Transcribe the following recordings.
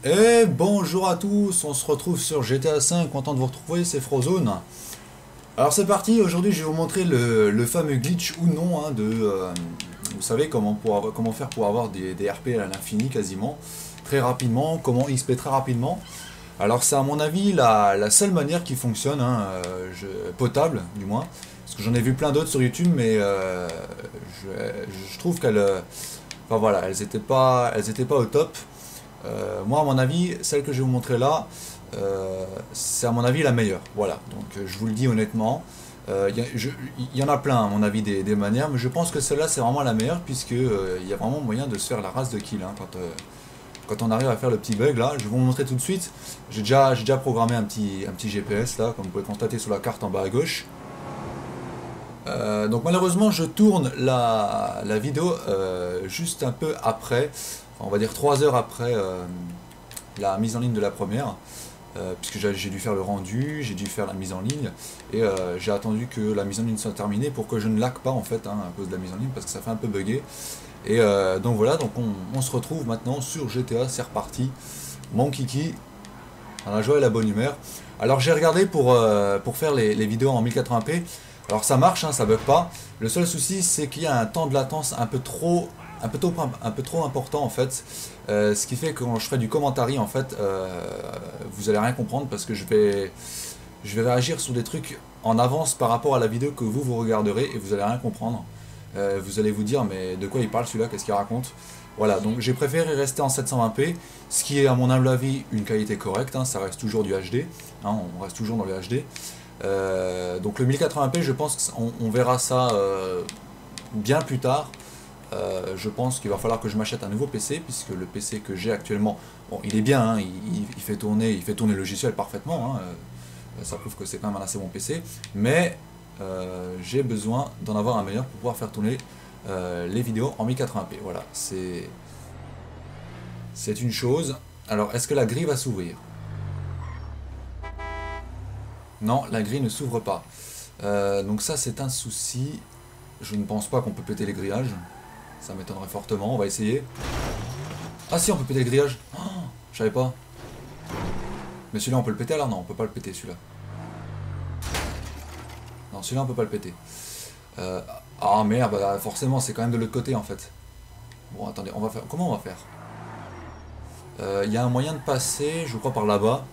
Et bonjour à tous, on se retrouve sur GTA V, content de vous retrouver, c'est Frozone. Alors c'est parti, aujourd'hui je vais vous montrer le fameux glitch ou non vous savez comment faire pour avoir des RP à l'infini quasiment, très rapidement, comment XP très rapidement. Alors c'est à mon avis la seule manière qui fonctionne, potable du moins, parce que j'en ai vu plein d'autres sur YouTube, mais je, je trouve enfin voilà, elles étaient pas au top. Moi, à mon avis, celle que je vais vous montrer là, c'est à mon avis la meilleure. Voilà, donc je vous le dis honnêtement. Il y en a plein, à mon avis, des manières, mais je pense que celle-là, c'est vraiment la meilleure, puisque il y a vraiment moyen de se faire la race de kill quand on arrive à faire le petit bug là. Je vais vous montrer tout de suite. J'ai déjà programmé un petit GPS là, comme vous pouvez constater sur la carte en bas à gauche. Donc malheureusement, je tourne la vidéo juste un peu après, on va dire 3 heures après la mise en ligne de la première, puisque j'ai dû faire le rendu, j'ai dû faire la mise en ligne, et j'ai attendu que la mise en ligne soit terminée pour que je ne lag pas en fait, à cause de la mise en ligne, parce que ça fait un peu bugger. Et donc voilà, donc on se retrouve maintenant sur GTA, c'est reparti, mon kiki, dans la joie et la bonne humeur. Alors j'ai regardé pour faire les vidéos en 1080p. Alors ça marche, ça bug pas. Le seul souci c'est qu'il y a un temps de latence un peu trop important en fait. Ce qui fait que quand je ferai du commentary en fait, vous allez rien comprendre parce que je vais réagir sur des trucs en avance par rapport à la vidéo que vous regarderez et vous allez rien comprendre. Vous allez vous dire mais de quoi il parle celui-là, qu'est-ce qu'il raconte. Voilà, donc j'ai préféré rester en 720p, ce qui est à mon humble avis une qualité correcte, ça reste toujours du HD, on reste toujours dans le HD. Donc le 1080p, je pense qu'on verra ça bien plus tard. Je pense qu'il va falloir que je m'achète un nouveau PC, puisque le PC que j'ai actuellement, bon, il est bien, il fait tourner le logiciel parfaitement, ça prouve que c'est quand même un assez bon PC, mais j'ai besoin d'en avoir un meilleur pour pouvoir faire tourner les vidéos en 1080p. Voilà, c'est une chose. Alors, est-ce que la grille va s'ouvrir? Non, la grille ne s'ouvre pas. Donc ça, c'est un souci. Je ne pense pas qu'on peut péter les grillages. Ça m'étonnerait fortement. On va essayer. Ah si, on peut péter le grillage. Oh, je savais pas. Mais celui-là, on peut le péter alors? Non, on peut pas le péter celui-là. Non, celui-là, on peut pas le péter. Euh, Ah merde, bah, forcément, c'est quand même de l'autre côté en fait. Bon, attendez, on va faire. Comment on va faire? Il y a un moyen de passer, je crois, par là-bas.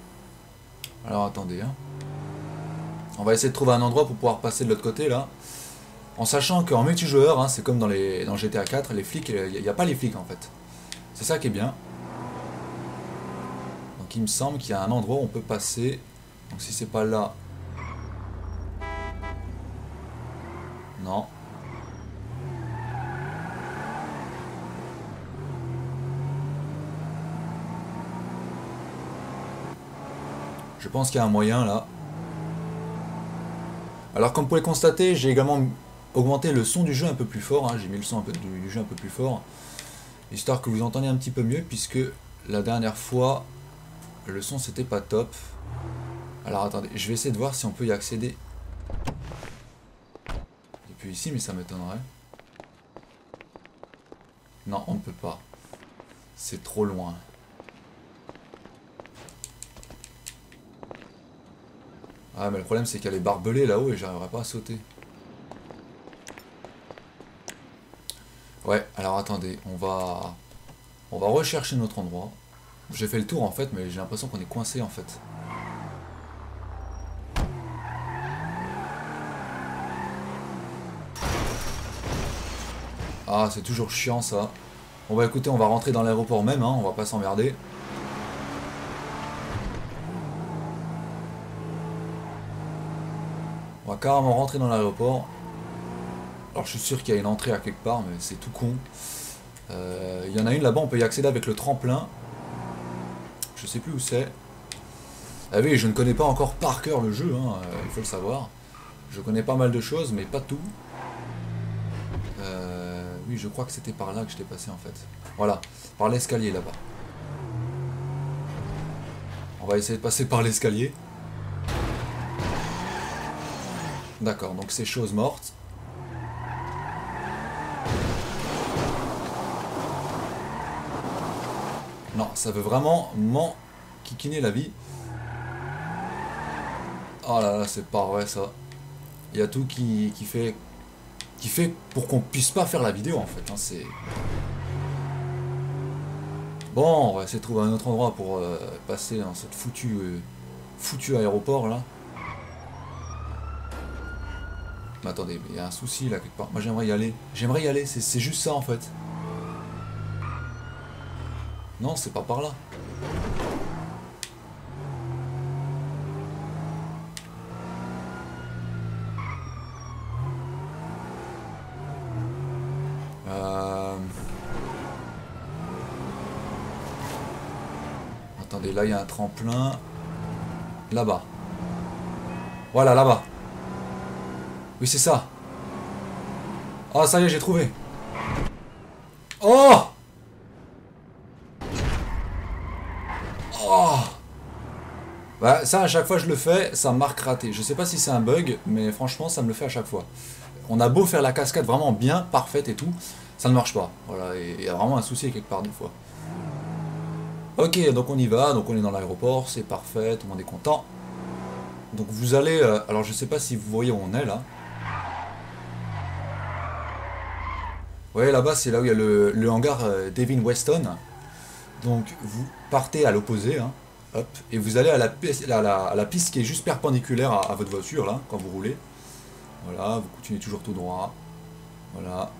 Alors attendez, on va essayer de trouver un endroit pour pouvoir passer de l'autre côté là. En sachant qu'en multijoueur, c'est comme dans GTA 4, les flics, il n'y a pas les flics en fait. C'est ça qui est bien. Donc il me semble qu'il y a un endroit où on peut passer. Donc si c'est pas là. Non. Je pense qu'il y a un moyen là. Alors comme vous pouvez le constater, j'ai également augmenté le son du jeu un peu plus fort, j'ai mis le son du jeu un peu plus fort, histoire que vous entendiez un petit peu mieux, puisque la dernière fois, le son c'était pas top. Alors attendez, je vais essayer de voir si on peut y accéder depuis ici, mais ça m'étonnerait. Non, on ne peut pas. C'est trop loin. Ah mais le problème c'est qu'il y a les barbelés là-haut et j'arriverai pas à sauter. Ouais, alors attendez, on va rechercher notre endroit. J'ai fait le tour en fait, mais j'ai l'impression qu'on est coincé en fait. Ah, c'est toujours chiant ça. Bon bah écoutez, on va rentrer dans l'aéroport même, on va pas s'emmerder. On va carrément rentrer dans l'aéroport. Alors je suis sûr qu'il y a une entrée à quelque part, mais c'est tout con. Il y en a une là-bas, on peut y accéder avec le tremplin. Je sais plus où c'est. Ah oui, je ne connais pas encore par cœur le jeu, il faut le savoir. Je connais pas mal de choses, mais pas tout. Oui, je crois que c'était par là que j'étais passé en fait. Voilà, par l'escalier là-bas. On va essayer de passer par l'escalier. D'accord, donc c'est chose morte. Non, ça veut vraiment m'enquiquiner la vie. Oh là là, c'est pas vrai ça. Il y a tout qui fait pour qu'on puisse pas faire la vidéo en fait. Hein, c'est... Bon, on va essayer de trouver un autre endroit pour passer dans cette foutu aéroport là. Mais attendez, il y a un souci là quelque part. Moi j'aimerais y aller. J'aimerais y aller, c'est juste ça en fait. Non, c'est pas par là. Attendez, là il y a un tremplin. Là-bas. Voilà, là-bas. Oui, c'est ça. Ah, ça y est, j'ai trouvé. Oh! Oh! Bah, ça, à chaque fois que je le fais, ça marque raté. Je sais pas si c'est un bug, mais franchement, ça me le fait à chaque fois. On a beau faire la cascade vraiment bien, parfaite et tout, ça ne marche pas. Voilà, et il y a vraiment un souci quelque part des fois. Ok, donc on y va, donc on est dans l'aéroport, c'est parfait, tout le monde est content. Donc vous allez... alors je sais pas si vous voyez où on est là. Vous voyez là-bas, c'est là où il y a le hangar Devin Weston. Donc vous partez à l'opposé, hein, hop, et vous allez à la piste qui est juste perpendiculaire à votre voiture là, quand vous roulez. Voilà, vous continuez toujours tout droit. Voilà.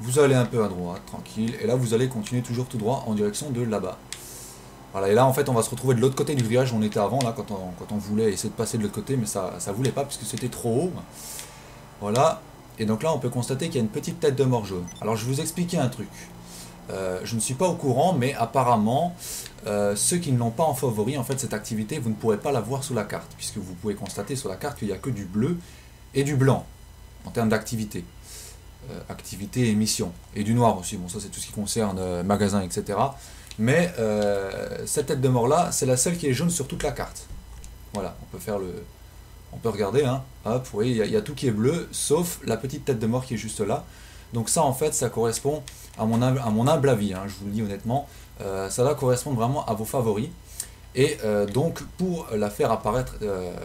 Vous allez un peu à droite, tranquille, et là vous allez continuer toujours tout droit en direction de là-bas. Voilà, et là en fait on va se retrouver de l'autre côté du grillage où on était avant, là, quand on voulait essayer de passer de l'autre côté, mais ça voulait pas puisque c'était trop haut. Voilà, et donc là on peut constater qu'il y a une petite tête de mort jaune. Alors je vais vous expliquer un truc. Je ne suis pas au courant, mais apparemment, ceux qui ne l'ont pas en favori, en fait cette activité, vous ne pourrez pas la voir sous la carte, puisque vous pouvez constater sur la carte qu'il n'y a que du bleu et du blanc, en termes d'activité. Activité et mission. Et du noir aussi, bon ça c'est tout ce qui concerne magasin, etc. Mais cette tête de mort là, c'est la seule qui est jaune sur toute la carte. Voilà, on peut faire le... On peut regarder, hein. Hop, vous voyez, il y a tout qui est bleu, sauf la petite tête de mort qui est juste là. Donc ça en fait, ça correspond à mon humble avis, hein, je vous le dis honnêtement. Ça va correspondre vraiment à vos favoris. Et donc pour la faire apparaître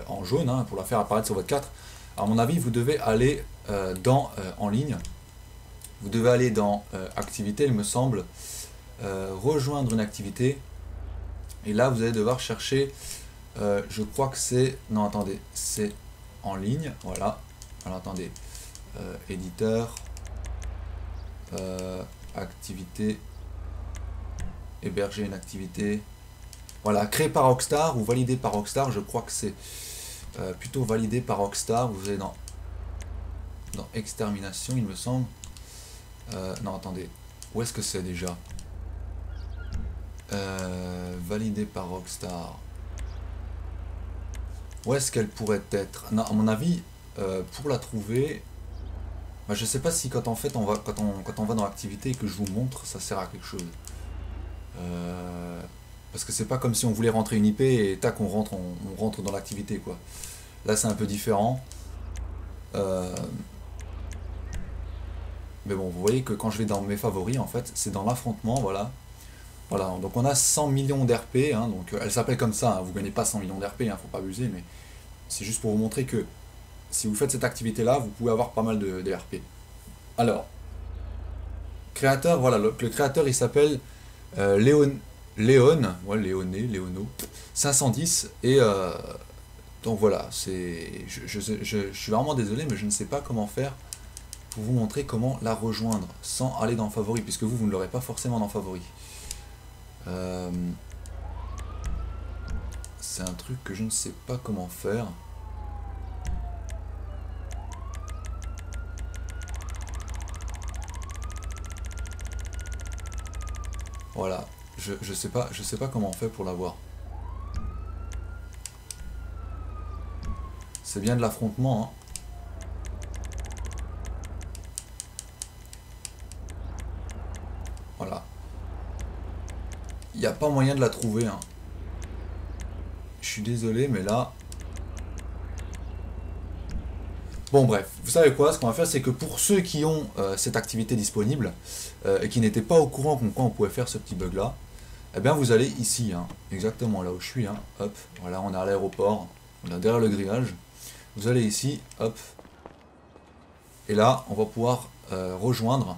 en jaune, hein, pour la faire apparaître sur votre carte, à mon avis, vous devez aller en ligne. Vous devez aller dans activité, il me semble, rejoindre une activité. Et là, vous allez devoir chercher, je crois que c'est... Non, attendez, c'est en ligne, voilà. Alors, attendez, éditeur, activité, héberger une activité. Voilà, créé par Rockstar ou validé par Rockstar, je crois que c'est plutôt validé par Rockstar. Vous allez dans extermination, il me semble. Non, attendez, où est-ce que c'est déjà? Validé par Rockstar. Où est-ce qu'elle pourrait être? Non, à mon avis, pour la trouver, bah, je sais pas si quand en fait quand on va dans l'activité et que je vous montre, ça sert à quelque chose. Parce que c'est pas comme si on voulait rentrer une IP et tac, on rentre dans l'activité quoi. Là c'est un peu différent. Mais bon, vous voyez que quand je vais dans mes favoris, en fait, c'est dans l'affrontement, voilà. Voilà, donc on a 100 millions d'RP, hein, donc elle s'appelle comme ça, hein, vous gagnez pas 100 millions d'RP, hein, faut pas abuser, mais c'est juste pour vous montrer que si vous faites cette activité-là, vous pouvez avoir pas mal de RP. Alors, créateur, voilà, le créateur il s'appelle Léono, 510, et donc voilà, je suis vraiment désolé, mais je ne sais pas comment faire pour vous montrer comment la rejoindre sans aller dans favori, puisque vous ne l'aurez pas forcément dans favori. C'est un truc que je ne sais pas comment faire. Voilà, je sais pas comment on fait pour l'avoir. C'est bien de l'affrontement, hein. Voilà. Il n'y a pas moyen de la trouver, hein. Je suis désolé, mais là... Bon bref, vous savez quoi, ce qu'on va faire c'est que pour ceux qui ont cette activité disponible et qui n'étaient pas au courant qu'on on pouvait faire ce petit bug là, eh bien vous allez ici, hein, exactement là où je suis, hein, hop, voilà on est à l'aéroport, on est derrière le grillage, vous allez ici, hop, et là on va pouvoir rejoindre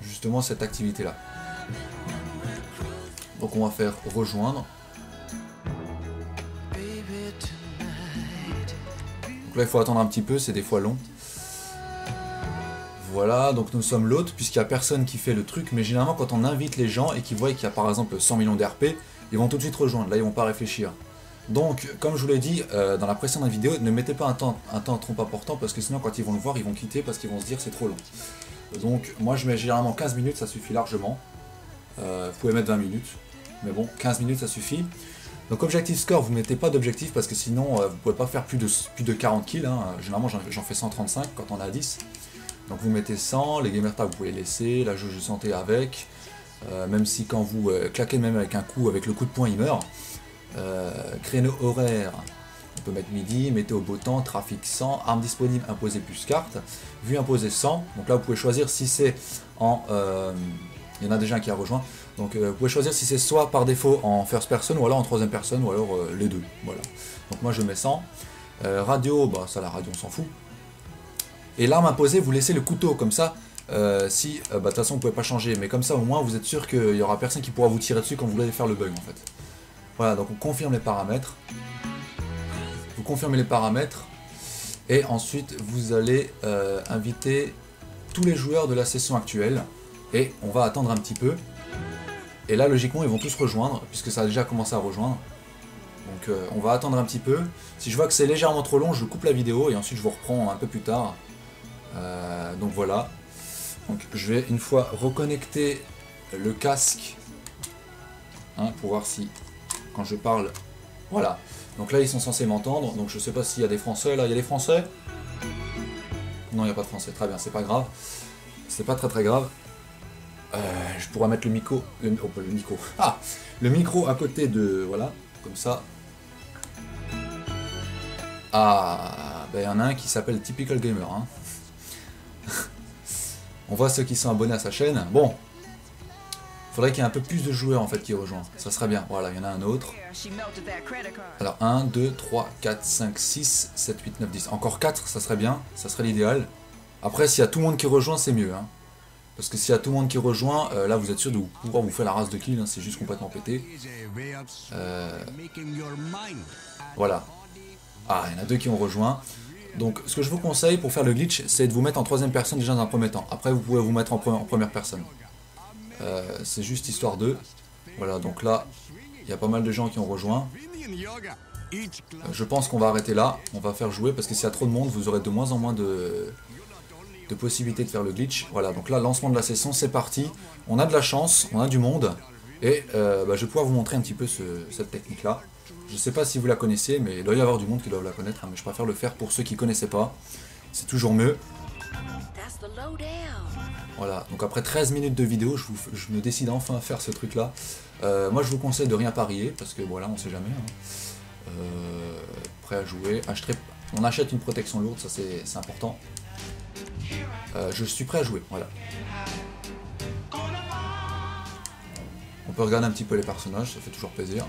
justement cette activité là. Donc on va faire rejoindre. Donc là il faut attendre un petit peu, c'est des fois long. Voilà, donc nous sommes l'hôte, puisqu'il n'y a personne qui fait le truc, mais généralement quand on invite les gens et qu'ils voient qu'il y a par exemple 100 millions d'RP, ils vont tout de suite rejoindre, là ils vont pas réfléchir. Donc, comme je vous l'ai dit dans la précédente vidéo, ne mettez pas un temps trop important, parce que sinon quand ils vont le voir, ils vont quitter, parce qu'ils vont se dire c'est trop long. Donc moi je mets généralement 15 minutes, ça suffit largement. Vous pouvez mettre 20 minutes, mais bon, 15 minutes ça suffit. Donc objectif score, vous ne mettez pas d'objectif, parce que sinon vous pouvez pas faire plus de 40 kills, hein. Généralement j'en fais 135 quand on a 10. Donc vous mettez 100, les gamer tags vous pouvez laisser, la jauge de santé avec, même si quand vous claquez même avec un coup, avec le coup de poing il meurt. Créneau horaire, on peut mettre midi, météo beau temps, trafic 100, armes disponibles imposées plus carte, vue imposée 100, donc là vous pouvez choisir si c'est en... il y en a déjà un qui a rejoint, donc vous pouvez choisir si c'est soit par défaut en first person ou alors en troisième personne ou alors les deux, voilà. Donc moi je mets 100, radio, bah ça la radio on s'en fout. Et l'arme imposée, vous laissez le couteau, comme ça, si, de toute façon vous pouvez pas changer, mais comme ça au moins vous êtes sûr qu'il y aura personne qui pourra vous tirer dessus quand vous voulez faire le bug en fait. Voilà, donc on confirme les paramètres, vous confirmez les paramètres, et ensuite vous allez inviter tous les joueurs de la session actuelle, et on va attendre un petit peu, et là logiquement ils vont tous rejoindre, puisque ça a déjà commencé à rejoindre. Donc on va attendre un petit peu, si je vois que c'est légèrement trop long, je coupe la vidéo, et ensuite je vous reprends un peu plus tard. Donc voilà, donc je vais une fois reconnecter le casque, hein, pour voir si quand je parle, voilà, donc là ils sont censés m'entendre, donc je sais pas s'il y a des français là, il y a des français? Non, il n'y a pas de français, très bien, c'est pas grave, c'est pas très grave. Je pourrais mettre le micro, le micro à côté de, voilà, comme ça. Ah, ben il y en a un qui s'appelle Typical Gamer, hein. On voit ceux qui sont abonnés à sa chaîne. Bon, faudrait qu'il y ait un peu plus de joueurs en fait qui rejoignent. Ça serait bien. Voilà, il y en a un autre. Alors 1, 2, 3, 4, 5, 6, 7, 8, 9, 10. Encore 4, ça serait bien. Ça serait l'idéal. Après, s'il y a tout le monde qui rejoint, c'est mieux, hein. Parce que s'il y a tout le monde qui rejoint, là vous êtes sûr de pouvoir vous faire la race de kills, hein. C'est juste complètement pété. Voilà. Ah, il y en a deux qui ont rejoint. Donc ce que je vous conseille pour faire le glitch, c'est de vous mettre en troisième personne déjà dans un premier temps. Après vous pouvez vous mettre en première personne. C'est juste histoire d'eux. Voilà, donc là, il y a pas mal de gens qui ont rejoint. Je pense qu'on va arrêter là. On va faire jouer parce que s'il y a trop de monde, vous aurez de moins en moins de possibilités de faire le glitch. Voilà, donc là, lancement de la session, c'est parti. On a de la chance, on a du monde. Et je vais pouvoir vous montrer un petit peu cette technique-là. Je ne sais pas si vous la connaissez, mais il doit y avoir du monde qui doit la connaître, hein, mais je préfère le faire pour ceux qui ne connaissaient pas. C'est toujours mieux. Voilà, donc après 13 minutes de vidéo, je me décide enfin à faire ce truc-là. Moi, je vous conseille de rien parier, parce que voilà, on sait jamais. Hein. Prêt à jouer. On achète une protection lourde, ça c'est important. Je suis prêt à jouer, voilà. On peut regarder un petit peu les personnages, ça fait toujours plaisir.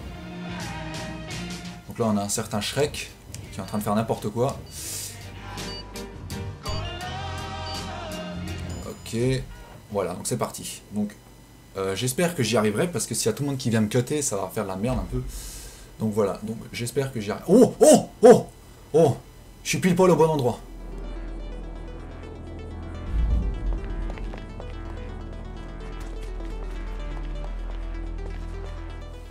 Donc là on a un certain Shrek qui est en train de faire n'importe quoi. Ok, voilà, donc c'est parti. Donc j'espère que j'y arriverai parce que s'il y a tout le monde qui vient me cutter, ça va faire de la merde un peu. Donc voilà, donc j'espère que j'y arrive. Oh, oh, oh, oh, je suis pile poil au bon endroit.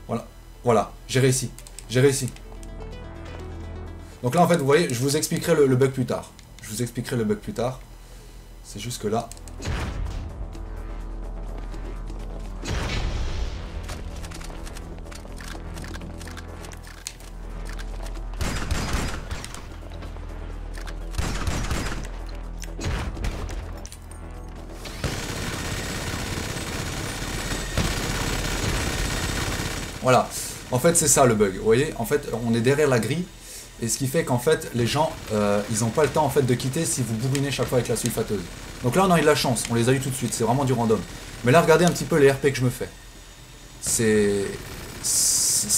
Voilà, voilà, j'ai réussi, j'ai réussi. Donc là en fait vous voyez, je vous expliquerai le bug plus tard. Je vous expliquerai le bug plus tard. C'est juste que là... Voilà, en fait c'est ça le bug, vous voyez, en fait on est derrière la grille, Et ce qui fait qu'en fait, les gens, ils n'ont pas le temps en fait de quitter si vous bourrinez chaque fois avec la sulfateuse. Donc là, on a eu de la chance, on les a eu tout de suite, c'est vraiment du random. Mais là, regardez un petit peu les RP que je me fais.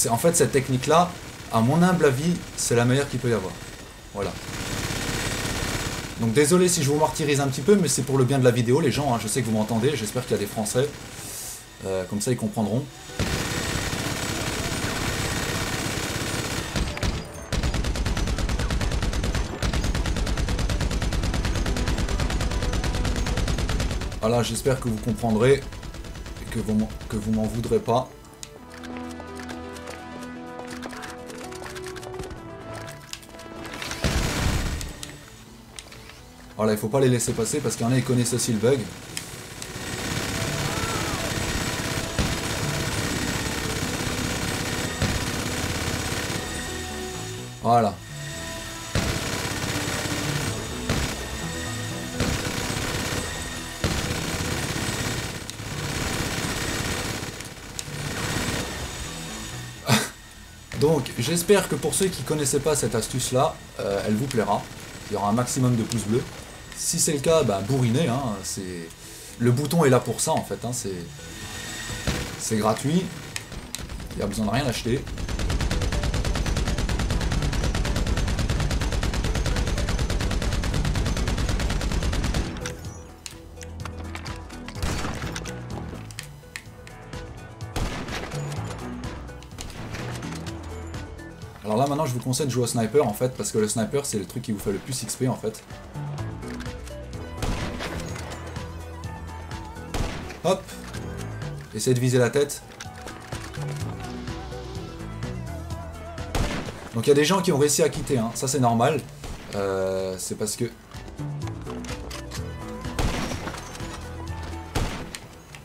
En fait, cette technique-là, à mon humble avis, c'est la meilleure qu'il peut y avoir. Voilà. Donc désolé si je vous martyrise un petit peu, mais c'est pour le bien de la vidéo, les gens, hein, je sais que vous m'entendez, j'espère qu'il y a des Français. Comme ça, ils comprendront. Voilà, j'espère que vous comprendrez et que vous m'en voudrez pas. Voilà, il faut pas les laisser passer parce qu'il y en a qui connaissent aussi le bug. Voilà. Donc, j'espère que pour ceux qui ne connaissaient pas cette astuce-là, elle vous plaira. Il y aura un maximum de pouces bleus. Si c'est le cas, bah, bourrinez. Hein, le bouton est là pour ça, en fait. Hein, c'est gratuit. Il n'y a besoin de rien acheter. Alors là maintenant je vous conseille de jouer au sniper en fait, parce que le sniper c'est le truc qui vous fait le plus XP en fait. Hop. Essayez de viser la tête. Donc il y a des gens qui ont réussi à quitter, hein. Ça c'est normal. C'est parce que...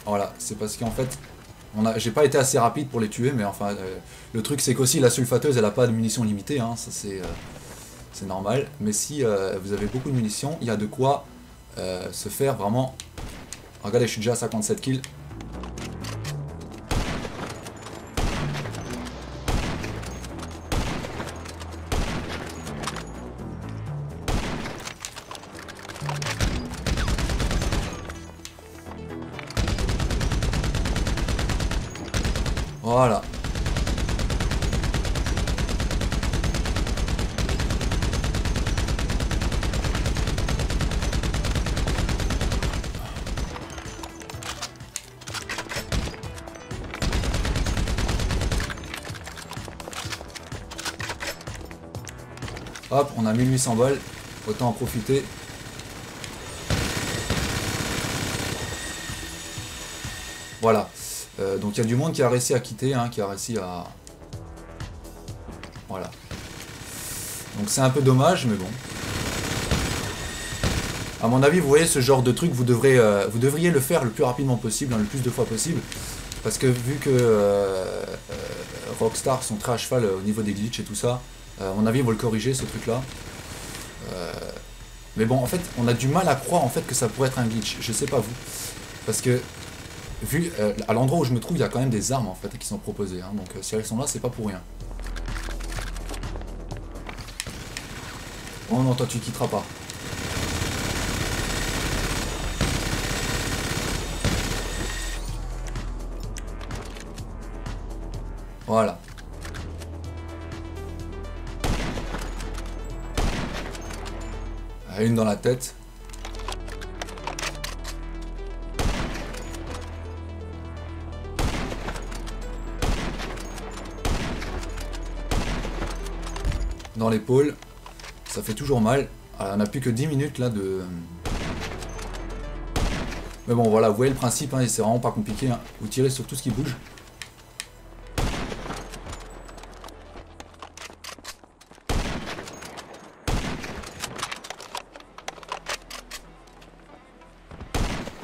Voilà, c'est parce qu'en fait... J'ai pas été assez rapide pour les tuer, mais enfin, le truc c'est qu'aussi la sulfateuse elle a pas de munitions limitées, hein, ça c'est normal. Mais si vous avez beaucoup de munitions, il y a de quoi se faire vraiment... Regardez, je suis déjà à 57 kills. Voilà. Hop, on a 1800 balles. Autant en profiter. Voilà. Donc il y a du monde qui a réussi à quitter, hein, qui a réussi à... Voilà. Donc c'est un peu dommage, mais bon. À mon avis, vous voyez, ce genre de truc, vous devriez le faire le plus rapidement possible, hein, le plus de fois possible. Parce que vu que Rockstar sont très à cheval au niveau des glitches et tout ça, à mon avis, ils vont le corriger, ce truc-là. Mais bon, en fait, on a du mal à croire en fait que ça pourrait être un glitch. Je sais pas vous. Parce que... Vu à l'endroit où je me trouve, il y a quand même des armes en fait qui sont proposées, hein, donc si elles sont là, c'est pas pour rien. Oh non, toi tu quitteras pas. Voilà. Une dans la tête. Dans l'épaule, ça fait toujours mal. Alors, on n'a plus que 10 minutes là de... Mais bon voilà, vous voyez le principe, hein, c'est vraiment pas compliqué, hein. Vous tirez sur tout ce qui bouge.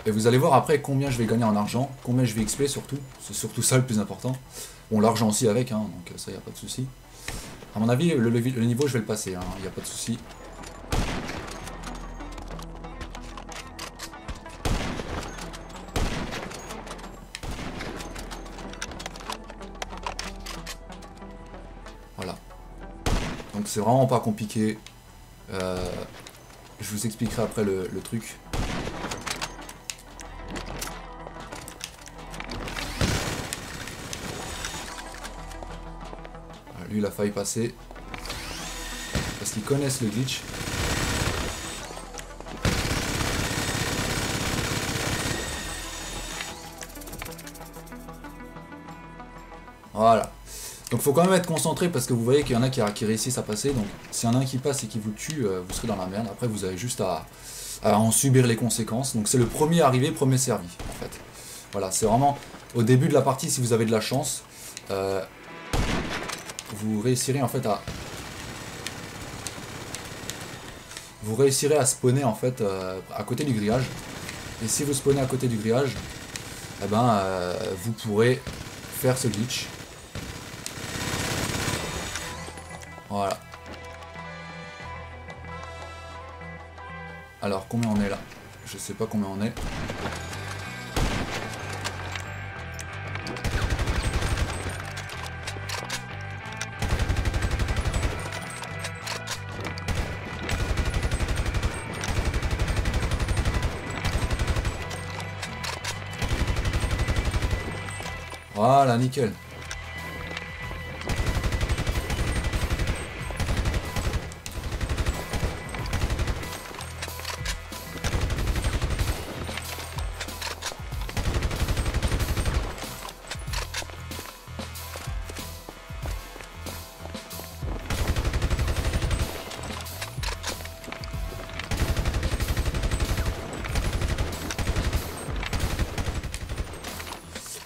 Et vous allez voir après combien je vais gagner en argent, combien je vais XP surtout, c'est surtout ça le plus important. Bon, l'argent aussi avec, hein, donc ça y a pas de souci. À mon avis, le niveau, je vais le passer, hein, y a pas de souci. Voilà. Donc Donc c'est vraiment pas compliqué. Je vous expliquerai après le truc. Voilà, lui il a failli passer. Parce qu'ils connaissent le glitch. Voilà. Donc faut quand même être concentré parce que vous voyez qu'il y en a qui réussissent à passer. Donc s'il y en a un qui passe et qui vous tue, vous serez dans la merde. Après vous avez juste à en subir les conséquences. Donc c'est le premier arrivé, premier servi en fait. Voilà, c'est vraiment au début de la partie, si vous avez de la chance, vous réussirez en fait à... Vous réussirez à spawner en fait à côté du grillage. Et si vous spawnez à côté du grillage, eh ben, vous pourrez faire ce glitch. Voilà. Alors combien on est là? Je sais pas combien on est. Voilà, nickel.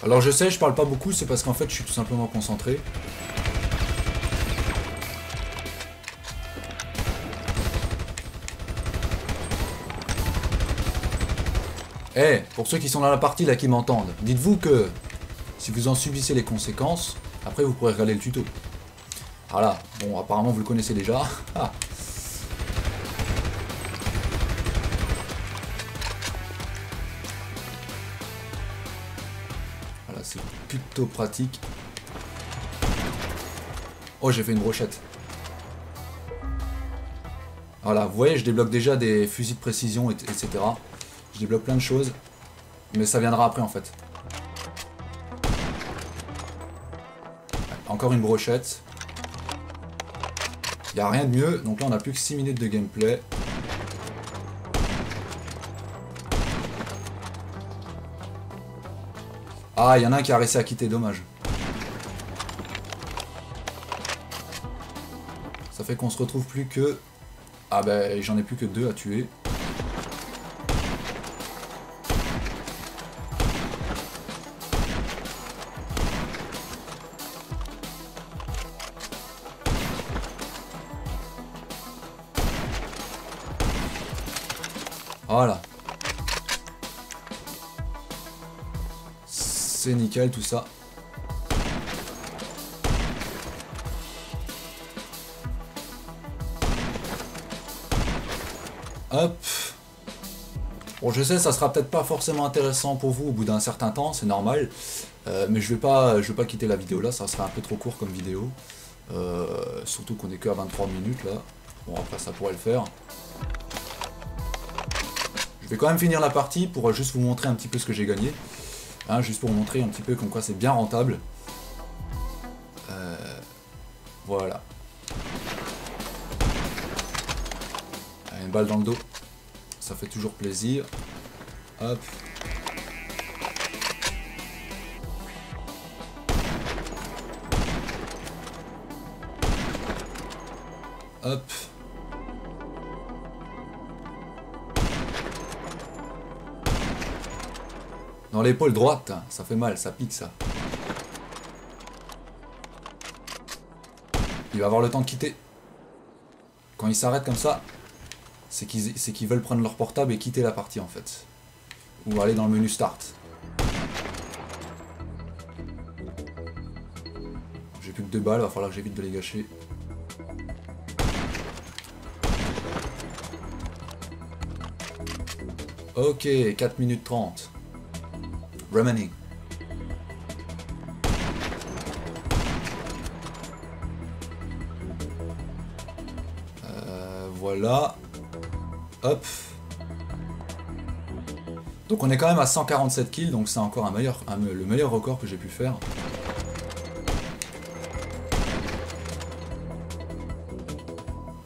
Alors je sais, je parle pas beaucoup, c'est parce qu'en fait je suis tout simplement concentré. Eh, pour ceux qui sont dans la partie là qui m'entendent, dites-vous que si vous en subissez les conséquences, après vous pourrez regarder le tuto. Voilà, bon apparemment vous le connaissez déjà. Ah. Voilà, c'est plutôt pratique. Oh, j'ai fait une brochette. Voilà, vous voyez, je débloque déjà des fusils de précision, etc. Je débloque plein de choses, mais ça viendra après en fait. Encore une brochette. Il n'y a rien de mieux, donc là on a plus que 6 minutes de gameplay. Ah, il y en a un qui a réussi à quitter, dommage. Ça fait qu'on se retrouve plus que... Ah ben, j'en ai plus que 2 à tuer. Voilà. C'est nickel tout ça. Hop. Bon, je sais, ça sera peut-être pas forcément intéressant pour vous au bout d'un certain temps, c'est normal. Mais je vais pas quitter la vidéo là, ça sera un peu trop court comme vidéo. Surtout qu'on est que à 23 minutes là. Bon, après ça pourrait le faire. Je vais quand même finir la partie pour juste vous montrer un petit peu ce que j'ai gagné. Hein, juste pour vous montrer un petit peu comme quoi c'est bien rentable. Voilà. Une balle dans le dos. Ça fait toujours plaisir. Hop. Hop. Dans l'épaule droite, ça fait mal, ça pique ça. Il va avoir le temps de quitter. Quand il s'arrête comme ça, c'est qu'ils veulent prendre leur portable et quitter la partie en fait. Ou aller dans le menu start. J'ai plus que 2 balles, va falloir que j'évite de les gâcher. Ok, 4 minutes 30. Remaining. Voilà. Hop. Donc on est quand même à 147 kills, donc c'est encore le meilleur record que j'ai pu faire.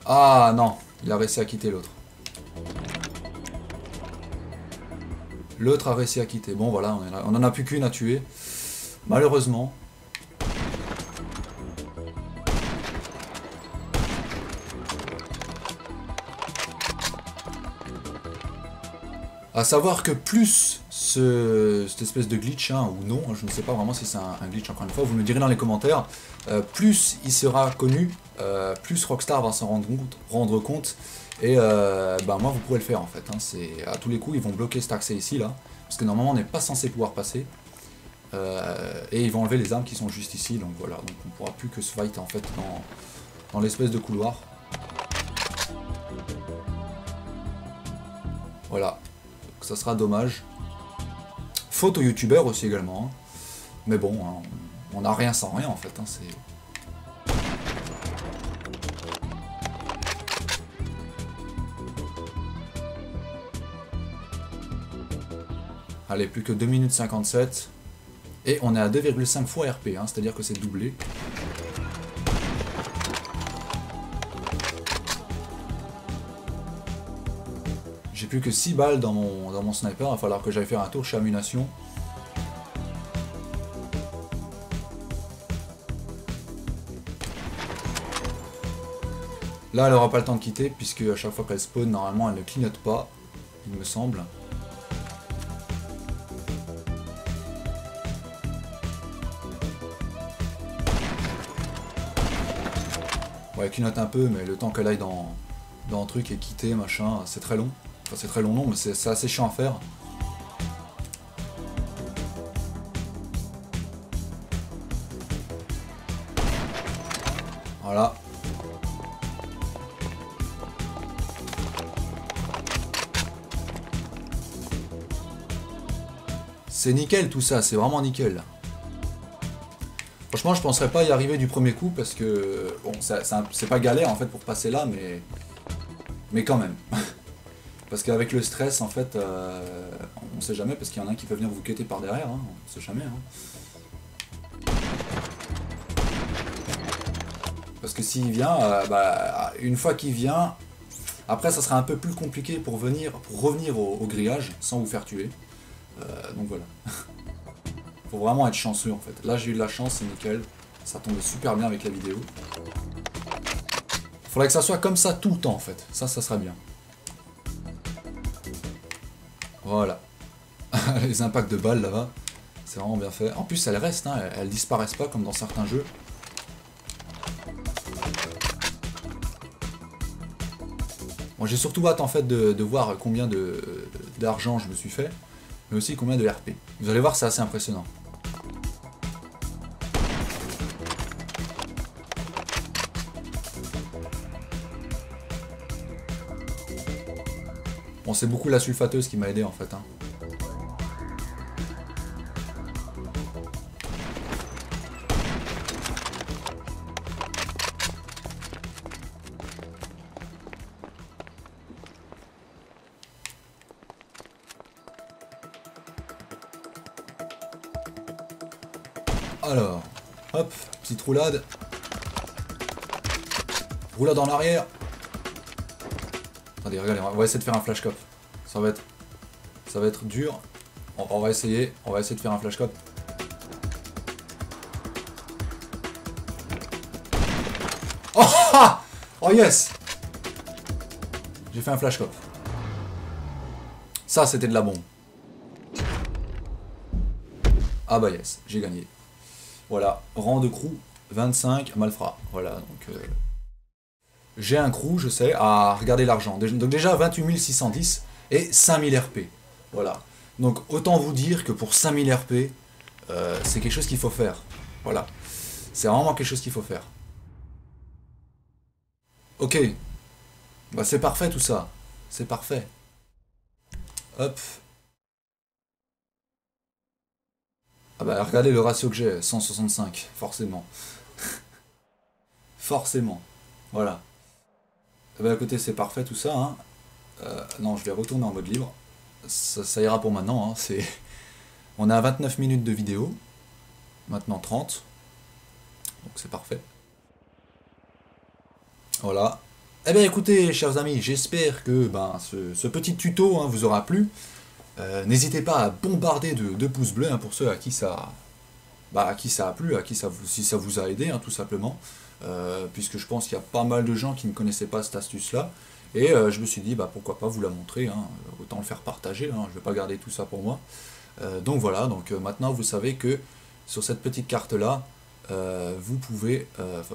Ah non, il a réussi à quitter l'autre. L'autre a réussi à quitter. Bon voilà, on en a plus qu'une à tuer. Malheureusement. À savoir que plus cette espèce de glitch, hein, ou non, je ne sais pas vraiment si c'est un glitch encore une fois, vous me direz dans les commentaires, plus il sera connu, plus Rockstar va s'en rendre compte, et bah, moi vous pourrez le faire en fait, hein, à tous les coups ils vont bloquer cet accès ici là, parce que normalement on n'est pas censé pouvoir passer, et ils vont enlever les armes qui sont juste ici, donc voilà, donc on ne pourra plus que se fight en fait dans l'espèce de couloir. Voilà. Ça sera dommage. Faute aux youtubeurs aussi également. Hein. Mais bon, hein, on n'a rien sans rien en fait. Hein, Allez, plus que 2 minutes 57. Et on est à 2,5 fois RP, hein, c'est-à-dire que c'est doublé. J'ai plus que 6 balles dans mon sniper, il va falloir que j'aille faire un tour chez Ammunition. Là, elle aura pas le temps de quitter, puisque à chaque fois qu'elle spawn, normalement, elle ne clignote pas, il me semble. Ouais, elle clignote un peu, mais le temps qu'elle aille dans le truc et quitter, machin, c'est très long. Enfin, c'est très long, non, mais c'est assez chiant à faire. Voilà. C'est nickel tout ça, c'est vraiment nickel. Franchement, je penserais pas y arriver du premier coup parce que bon, c'est pas galère en fait pour passer là, mais quand même. Parce qu'avec le stress, en fait, on sait jamais parce qu'il y en a un qui peut venir vous quêter par derrière, hein, on sait jamais. Hein. Parce que s'il vient, bah, une fois qu'il vient, après ça sera un peu plus compliqué pour revenir au grillage sans vous faire tuer. Donc voilà. Faut vraiment être chanceux en fait. Là j'ai eu de la chance, c'est nickel. Ça tombe super bien avec la vidéo. Faudrait que ça soit comme ça tout le temps en fait. Ça sera bien. Voilà. Les impacts de balles là-bas. C'est vraiment bien fait. En plus elles restent, hein, elles disparaissent pas comme dans certains jeux. Bon, j'ai surtout hâte en fait de voir combien d'argent je me suis fait. Mais aussi combien de RP. Vous allez voir, c'est assez impressionnant. Bon, c'est beaucoup la sulfateuse qui m'a aidé en fait. Hein. Alors, hop, petite roulade. Roulade en arrière. Attendez, regardez, on va essayer de faire un flash cop. Ça va être dur. On va essayer de faire un flash cop. Oh, ah oh yes. J'ai fait un flash cop. Ça, c'était de la bombe. Ah bah yes, j'ai gagné. Voilà, rang de crew, 25, malfrat. Voilà, donc... j'ai un crew, je sais, à regarder l'argent. Donc déjà 28 610 et 5000 RP. Voilà. Donc autant vous dire que pour 5000 RP, c'est quelque chose qu'il faut faire. Voilà. C'est vraiment quelque chose qu'il faut faire. Ok. Bah c'est parfait tout ça. C'est parfait. Hop. Ah bah regardez le ratio que j'ai, 165, forcément. Forcément. Voilà. Eh ben, écoutez, c'est parfait tout ça, hein. Non, je vais retourner en mode libre. Ça ira pour maintenant, hein. On est à 29 minutes de vidéo, maintenant 30, donc c'est parfait. Voilà. Eh bien écoutez, chers amis, j'espère que ce petit tuto, hein, vous aura plu. N'hésitez pas à bombarder de pouces bleus, hein, pour ceux à qui ça a plu, si ça vous a aidé, hein, tout simplement. Puisque je pense qu'il y a pas mal de gens qui ne connaissaient pas cette astuce-là. Et je me suis dit, pourquoi pas vous la montrer, hein, autant le faire partager, hein, je ne vais pas garder tout ça pour moi. Donc voilà, maintenant vous savez que sur cette petite carte-là, vous pouvez,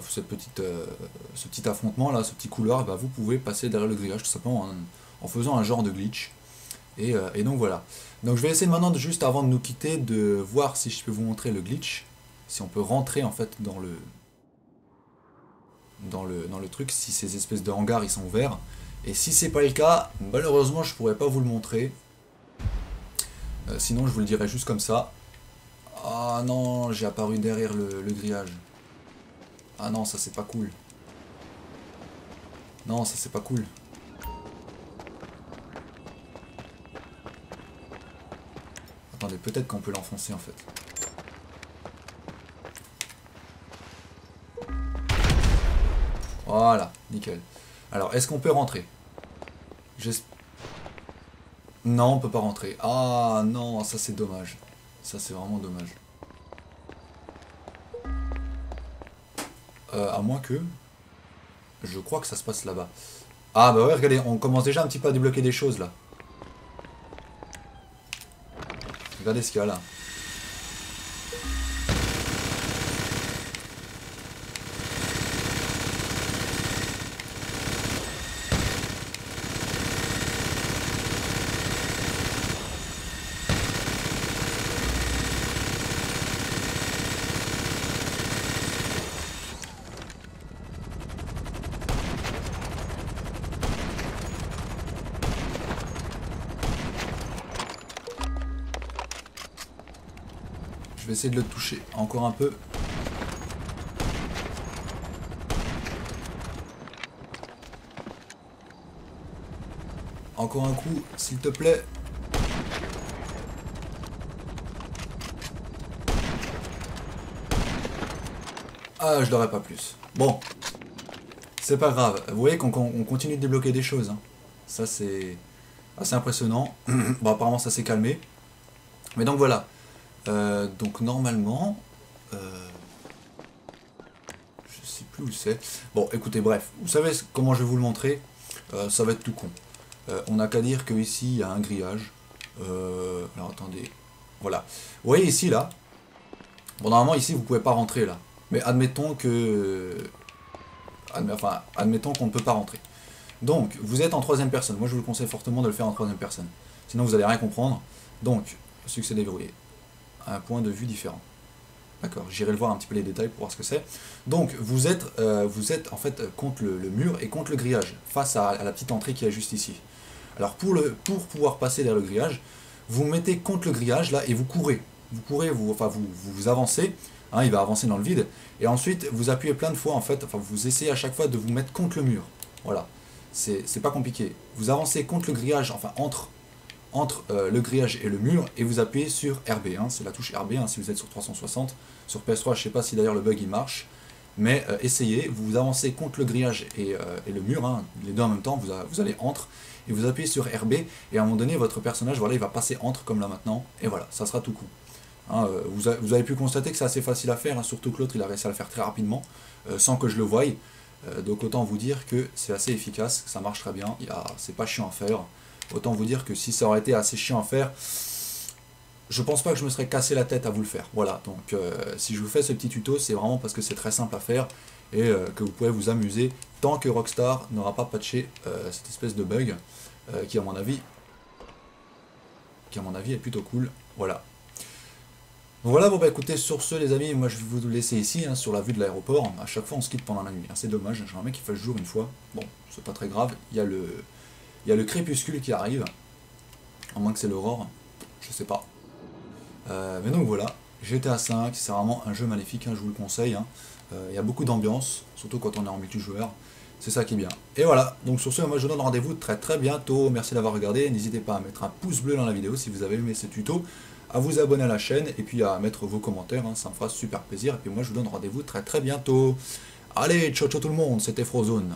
ce petit affrontement là, ce petit couloir, vous pouvez passer derrière le grillage tout simplement en faisant un genre de glitch. Et donc voilà. Donc je vais essayer maintenant, juste avant de nous quitter, de voir si je peux vous montrer le glitch, si on peut rentrer en fait dans le truc, si ces espèces de hangars ils sont ouverts. Et si c'est pas le cas, malheureusement je pourrais pas vous le montrer. Sinon je vous le dirai juste comme ça. Ah non, j'ai apparu derrière le grillage. Ah non, ça c'est pas cool. Non, ça c'est pas cool. Attendez, peut-être qu'on peut l'enfoncer en fait. Voilà, nickel. Alors, est-ce qu'on peut rentrer? Non, on peut pas rentrer. Ah non, ça c'est dommage. Ça c'est vraiment dommage. À moins que... Je crois que ça se passe là-bas. Ah bah ouais, regardez, on commence déjà un petit peu à débloquer des choses là. Regardez ce qu'il y a là. Je vais essayer de le toucher encore un peu. Encore un coup, s'il te plaît. Ah, je l'aurais pas plus. Bon. C'est pas grave. Vous voyez qu'on continue de débloquer des choses, hein. Ça, c'est assez impressionnant. Bon, apparemment, ça s'est calmé. Mais donc, voilà. Donc, normalement... je sais plus où c'est. Bon, écoutez, bref. Vous savez comment je vais vous le montrer. Ça va être tout con. On n'a qu'à dire qu'ici, il y a un grillage. Alors, attendez. Voilà. Vous voyez ici, là. Bon, normalement, ici, vous pouvez pas rentrer, là. Mais admettons que... admettons qu'on ne peut pas rentrer. Donc, vous êtes en troisième personne. Moi, je vous conseille fortement de le faire en troisième personne. Sinon, vous n'allez rien comprendre. Donc, succès déverrouillé. Un point de vue différent. D'accord, j'irai le voir un petit peu les détails pour voir ce que c'est. Donc, vous êtes en fait contre le mur et contre le grillage, face à la petite entrée qui est juste ici. Alors, pour pouvoir passer derrière le grillage, vous mettez contre le grillage, là, et vous courez. Vous courez, vous avancez, hein, il va avancer dans le vide, et ensuite, vous appuyez plein de fois, en fait, vous essayez à chaque fois de vous mettre contre le mur. Voilà, c'est pas compliqué. Vous avancez contre le grillage, enfin, entre le grillage et le mur, et vous appuyez sur RB, hein, c'est la touche RB, hein, si vous êtes sur 360. Sur PS3, je sais pas si d'ailleurs le bug il marche, mais essayez, vous avancez contre le grillage et le mur, hein, les deux en même temps, vous allez entre, et vous appuyez sur RB, et à un moment donné, votre personnage, voilà, il va passer entre, comme là maintenant, et voilà, ça sera tout coup. Hein, vous avez pu constater que c'est assez facile à faire, hein, surtout que l'autre, il a réussi à le faire très rapidement, sans que je le voie, donc autant vous dire que c'est assez efficace, ça marche très bien, c'est pas chiant à faire. Autant vous dire que si ça aurait été assez chiant à faire, je pense pas que je me serais cassé la tête à vous le faire. Voilà, donc si je vous fais ce petit tuto, c'est vraiment parce que c'est très simple à faire et que vous pouvez vous amuser tant que Rockstar n'aura pas patché cette espèce de bug qui à mon avis est plutôt cool. Voilà. Donc voilà, bon bah écoutez, sur ce les amis, moi je vais vous laisser ici, hein, sur la vue de l'aéroport. À chaque fois on se quitte pendant la nuit, hein. C'est dommage, j'aimerais bien qu'il fasse jour une fois. Bon, c'est pas très grave, il y a le crépuscule qui arrive, à moins que c'est l'aurore, je sais pas. Mais donc voilà, GTA V, c'est vraiment un jeu magnifique, hein, je vous le conseille. Hein. Il y a beaucoup d'ambiance, surtout quand on est en multijoueur. C'est ça qui est bien. Et voilà, donc sur ce, moi je vous donne rendez-vous très très bientôt. Merci d'avoir regardé. N'hésitez pas à mettre un pouce bleu dans la vidéo si vous avez aimé ce tuto, à vous abonner à la chaîne et puis à mettre vos commentaires, hein, ça me fera super plaisir. Et puis moi je vous donne rendez-vous très très bientôt. Allez, ciao ciao tout le monde, c'était Frozone.